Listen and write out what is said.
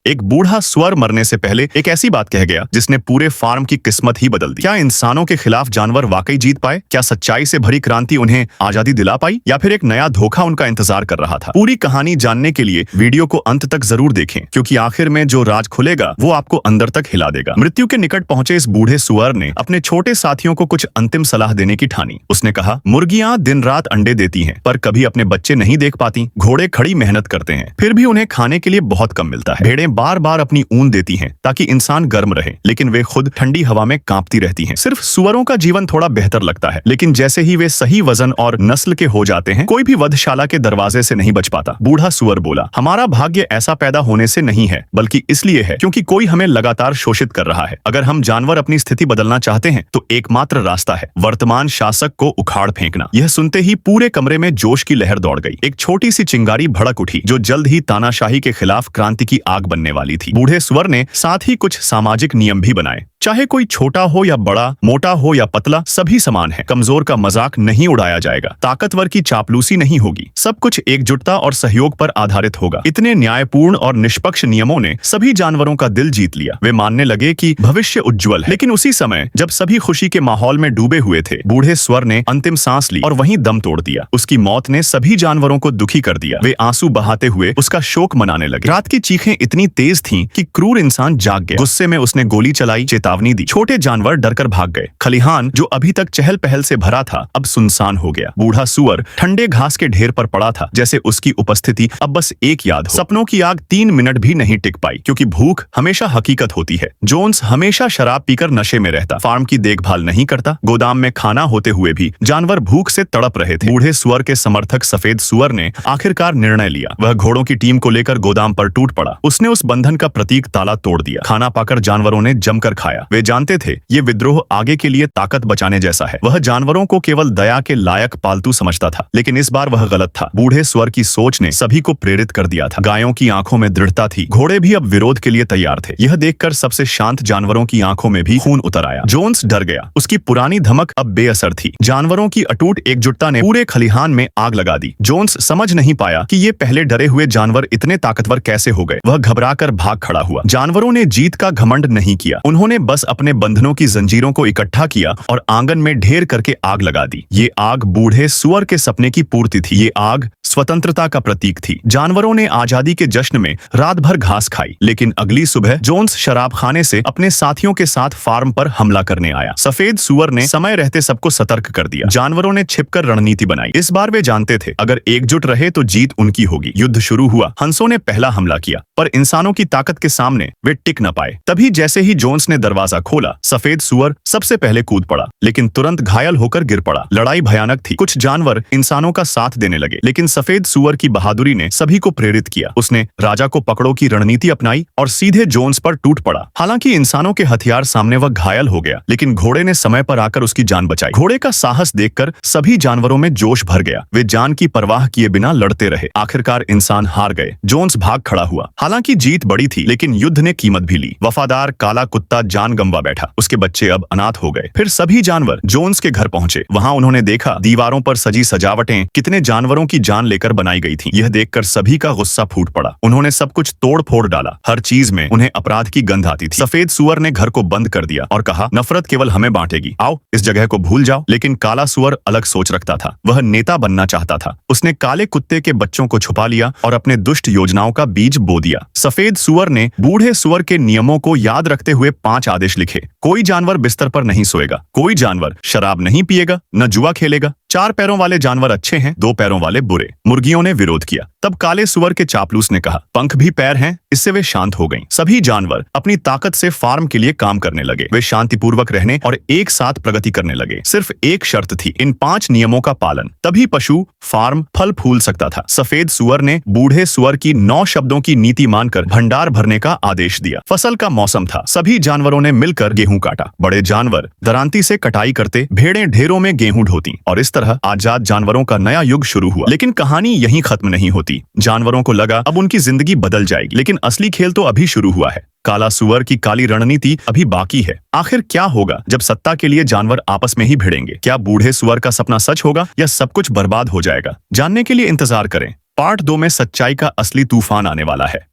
एक बूढ़ा सुअर मरने से पहले एक ऐसी बात कह गया जिसने पूरे फार्म की किस्मत ही बदल दी। क्या इंसानों के खिलाफ जानवर वाकई जीत पाए? क्या सच्चाई से भरी क्रांति उन्हें आजादी दिला पाई, या फिर एक नया धोखा उनका इंतजार कर रहा था? पूरी कहानी जानने के लिए वीडियो को अंत तक जरूर देखें, क्योंकि आखिर में जो राज खुलेगा वो आपको अंदर तक हिला देगा। मृत्यु के निकट पहुंचे इस बूढ़े सुअर ने अपने छोटे साथियों को कुछ अंतिम सलाह देने की ठानी। उसने कहा, मुर्गियां दिन रात अंडे देती हैं, पर कभी अपने बच्चे नहीं देख पाती। घोड़े खड़ी मेहनत करते हैं, फिर भी उन्हें खाने के लिए बहुत कम मिलता है। भेड़ें बार बार अपनी ऊन देती हैं ताकि इंसान गर्म रहे, लेकिन वे खुद ठंडी हवा में कांपती रहती हैं। सिर्फ सुअरों का जीवन थोड़ा बेहतर लगता है, लेकिन जैसे ही वे सही वजन और नस्ल के हो जाते हैं, कोई भी वधशाला के दरवाजे से नहीं बच पाता। बूढ़ा सुअर बोला, हमारा भाग्य ऐसा पैदा होने से नहीं है, बल्कि इसलिए है क्योंकि कोई हमें लगातार शोषित कर रहा है। अगर हम जानवर अपनी स्थिति बदलना चाहते हैं तो एकमात्र रास्ता है वर्तमान शासक को उखाड़ फेंकना। यह सुनते ही पूरे कमरे में जोश की लहर दौड़ गई। एक छोटी सी चिंगारी भड़क उठी जो जल्द ही तानाशाही के खिलाफ क्रांति की आग बनने वाली थी। बूढ़े सुअर ने साथ ही कुछ सामाजिक नियम भी बनाए। चाहे कोई छोटा हो या बड़ा, मोटा हो या पतला, सभी समान है। कमजोर का मजाक नहीं उड़ाया जाएगा, ताकतवर की चापलूसी नहीं होगी। सब कुछ एकजुटता और सहयोग पर आधारित होगा। इतने न्यायपूर्ण और निष्पक्ष नियमों ने सभी जानवरों का दिल जीत लिया। वे मानने लगे कि भविष्य उज्जवल है। लेकिन उसी समय जब सभी खुशी के माहौल में डूबे हुए थे, बूढ़े स्वर ने अंतिम सांस ली और वहीं दम तोड़ दिया। उसकी मौत ने सभी जानवरों को दुखी कर दिया। वे आंसू बहाते हुए उसका शोक मनाने लगे। रात की चीखें इतनी तेज थीं कि क्रूर इंसान जाग गया। गुस्से में उसने गोली चलाई, चेतावनी दी। छोटे जानवर डरकर भाग गए। खलिहान जो अभी तक चहल पहल से भरा था, अब सुनसान हो गया। बूढ़ा सुअर ठंडे घास के ढेर पर पड़ा था, जैसे उसकी उपस्थिति अब बस एक याद हो। सपनों की आग 3 मिनट भी नहीं टिक पाई, क्योंकि भूख हमेशा हकीकत होती है। जोन्स हमेशा शराब पीकर नशे में रहता, फार्म की देखभाल नहीं करता। गोदाम में खाना होते हुए भी जानवर भूख से तड़प रहे थे। बूढ़े सुअर के समर्थक सफेद सुअर ने आखिरकार निर्णय लिया। वह घोड़ों की टीम को लेकर गोदाम पर टूट पड़ा। उसने उस बंधन का प्रतीक ताला तोड़ दिया। खाना पाकर जानवरों ने जमकर खाया। वे जानते थे ये विद्रोह आगे के लिए ताकत बचाने जैसा है। वह जानवरों को केवल दया के लायक पालतू समझता था, लेकिन इस बार वह गलत था। बूढ़े स्वर की सोच ने सभी को प्रेरित कर दिया था। गायों की आंखों में दृढ़ता थी। घोड़े भी अब विरोध के लिए तैयार थे। यह देखकर सबसे शांत जानवरों की आंखों में भी खून उतर आया। जोन्स डर गया। उसकी पुरानी धमक अब बेअसर थी। जानवरों की अटूट एकजुटता ने पूरे खलिहान में आग लगा दी। जोन्स समझ नहीं पाया कि ये पहले डरे हुए जानवर इतने ताकतवर कैसे हो गए। वह घबराकर भाग खड़ा हुआ। जानवरों ने जीत का घमंड नहीं किया। उन्होंने बस अपने बंधनों की जंजीरों को इकट्ठा किया और आंगन में ढेर करके आग लगा दी। ये आग बूढ़े सुअर के सपने की पूर्ति थी। ये आग स्वतंत्रता का प्रतीक थी। जानवरों ने आजादी के जश्न में रात भर घास खाई, लेकिन अगली सुबह जोन्स शराब खाने से अपने साथियों के साथ फार्म पर हमला करने आया। सफेद सुअर ने समय रहते सबको सतर्क कर दिया। जानवरों ने छिपकर रणनीति बनाई। इस बार वे जानते थे, अगर एकजुट रहे तो जीत उनकी होगी। युद्ध शुरू हुआ। हंसों ने पहला हमला किया, पर इंसानों की ताकत के सामने वे टिक न पाए। तभी जैसे ही जोन्स ने दरवाजा खोला, सफेद सुअर सबसे पहले कूद पड़ा, लेकिन तुरंत घायल होकर गिर पड़ा। लड़ाई भयानक थी। कुछ जानवर इंसानों का साथ देने लगे, लेकिन सफेद सुअर की बहादुरी ने सभी को प्रेरित किया। उसने राजा को पकड़ो की रणनीति अपनाई और सीधे जोन्स पर टूट पड़ा। हालांकि इंसानों के हथियार सामने वह घायल हो गया, लेकिन घोड़े ने समय पर आकर उसकी जान बचाई। घोड़े का साहस देखकर सभी जानवरों में जोश भर गया। वे जान की परवाह किए बिना लड़ते रहे। आखिरकार इंसान हार गए। जोन्स भाग खड़ा हुआ। हालांकि जीत बड़ी थी, लेकिन युद्ध ने कीमत भी ली। वफादार काला कुत्ता जान गंवा बैठा। उसके बच्चे अब अनाथ हो गए। फिर सभी जानवर जोन्स के घर पहुंचे। वहां उन्होंने देखा दीवारों पर सजी सजावटें कितने जानवरों की जान लेकर बनाई गई थी। यह देखकर सभी का गुस्सा फूट पड़ा। उन्होंने सब कुछ तोड़ फोड़ डाला। हर चीज में उन्हें अपराध की गंध आती थी। सफेद सुअर ने घर को बंद कर दिया और कहा, नफरत केवल हमें बांटेगी। आओ इस जगह को भूल जाओ। लेकिन काला सुअर अलग सोच रखता था। वह नेता बनना चाहता था। उसने काले कुत्ते के बच्चों को छुपा लिया और अपने दुष्ट योजनाओं का बीज बो दिया। सफेद सुअर ने बूढ़े सुअर के नियमों को याद रखते हुए 5 आदेश लिखे। कोई जानवर बिस्तर पर नहीं सोएगा। कोई जानवर शराब नहीं पिएगा, न जुआ खेलेगा। 4 पैरों वाले जानवर अच्छे हैं, 2 पैरों वाले बुरे। मुर्गियों ने विरोध किया। तब काले सुअर के चापलूस ने कहा, पंख भी पैर हैं। इससे वे शांत हो गईं। सभी जानवर अपनी ताकत से फार्म के लिए काम करने लगे। वे शांतिपूर्वक रहने और एक साथ प्रगति करने लगे। सिर्फ एक शर्त थी, इन 5 नियमों का पालन। तभी पशु फार्म फल फूल सकता था। सफेद सुअर ने बूढ़े सुअर की 9 शब्दों की नीति मानकर भंडार भरने का आदेश दिया। फसल का मौसम था। सभी जानवरों ने मिलकर गेहूं काटा। बड़े जानवर दरांती से कटाई करते, भेड़ें ढेरों में गेहूं ढोती, और इस तरह आजाद जानवरों का नया युग शुरू हुआ। लेकिन कहानी यहीं खत्म नहीं होती। जानवरों को लगा अब उनकी जिंदगी बदल जाएगी, लेकिन असली खेल तो अभी शुरू हुआ है। काला सुअर की काली रणनीति अभी बाकी है। आखिर क्या होगा जब सत्ता के लिए जानवर आपस में ही भिड़ेंगे? क्या बूढ़े सुअर का सपना सच होगा या सब कुछ बर्बाद हो जाएगा? जानने के लिए इंतजार करें। पार्ट 2 में सच्चाई का असली तूफान आने वाला है।